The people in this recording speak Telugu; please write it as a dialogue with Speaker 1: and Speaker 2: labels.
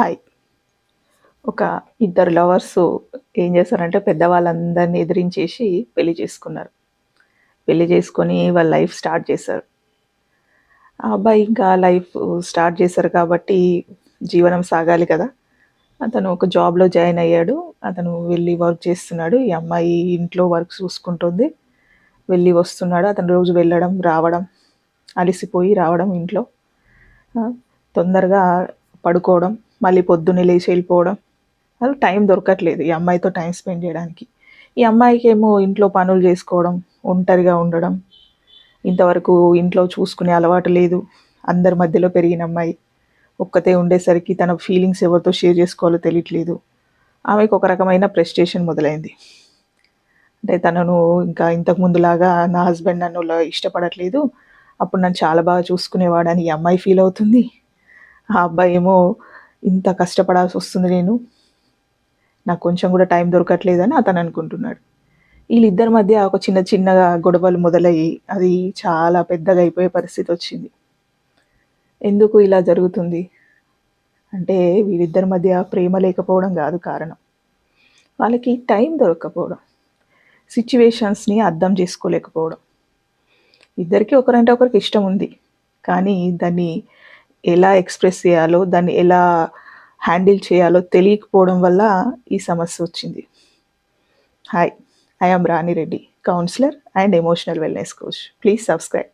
Speaker 1: హాయ్. ఒక ఇద్దరు లవర్స్ ఏం చేశారంటే పెద్దవాళ్ళందరిని ఎదిరించేసి పెళ్లి చేసుకున్నారు. పెళ్లి చేసుకొని వాళ్ళ లైఫ్ స్టార్ట్ చేశారు. ఆ అబ్బాయి ఇంకా లైఫ్ స్టార్ట్ చేశారు కాబట్టి జీవనం సాగాలి కదా! అతను ఒక జాబ్‌లో జాయిన్ అయ్యాడు. అతను వెళ్ళి వర్క్ చేస్తున్నాడు. ఈ అమ్మాయి ఇంట్లో వర్క్ చూసుకుంటుంది. వెళ్ళి వస్తున్నాడు. అతను రోజు వెళ్ళడం, రావడం, అలిసిపోయి రావడం ఇంట్లో. ఆ! తొందరగా పడుకోవడం, మళ్ళీ పొద్దున్నే లేచి వెళ్ళిపోవడం. అసలు టైం దొరకట్లేదు ఈ అమ్మాయితో టైం స్పెండ్ చేయడానికి. ఈ అమ్మాయికేమో ఇంట్లో పనులు చేసుకోవడం, ఒంటరిగా ఉండడం, ఇంతవరకు ఇంట్లో చూసుకునే అలవాటు లేదు. అందరి మధ్యలో పెరిగిన అమ్మాయి. ఒక్కతే ఉండేసరికి తన ఫీలింగ్స్ ఎవరితో షేర్ చేసుకోవాలో తెలియట్లేదు. ఆమెకు ఒక రకమైన ఫ్రస్ట్రేషన్ మొదలైంది. అంటే తనను ఇంకా ఇంతకు ముందులాగా నా హస్బెండ్ నన్ను ఇష్టపడట్లేదు. అప్పుడు నన్ను చాలా బాగా చూసుకునేవాడని ఈ అమ్మాయి ఫీల్ అవుతుంది. ఆ అబ్బాయి ఏమో ఇంత కష్టపడాల్సి వస్తుంది నేను. నాకు కొంచెం కూడా టైం దొరకట్లేదని అతను అనుకుంటున్నాడు. వీళ్ళిద్దరి మధ్య ఒక చిన్న చిన్నగా గొడవలు మొదలయ్యి అది చాలా పెద్దగా అయిపోయే పరిస్థితి వచ్చింది. ఎందుకు ఇలా జరుగుతుంది అంటే వీళ్ళిద్దరి మధ్య ప్రేమ లేకపోవడం కాదు కారణం. వాళ్ళకి టైం దొరక్కపోవడం, సిచ్యువేషన్స్ని అర్థం చేసుకోలేకపోవడం. ఇద్దరికి ఒకరంటే ఒకరికి ఇష్టం ఉంది, కానీ దాన్ని ఎలా ఎక్స్ప్రెస్ చేయాలో, దాన్ని ఎలా హ్యాండిల్ చేయాలో తెలియకపోవడం వల్ల ఈ సమస్య వచ్చింది. Hi, I am Rani Reddy, counsellor and emotional wellness coach. Please subscribe.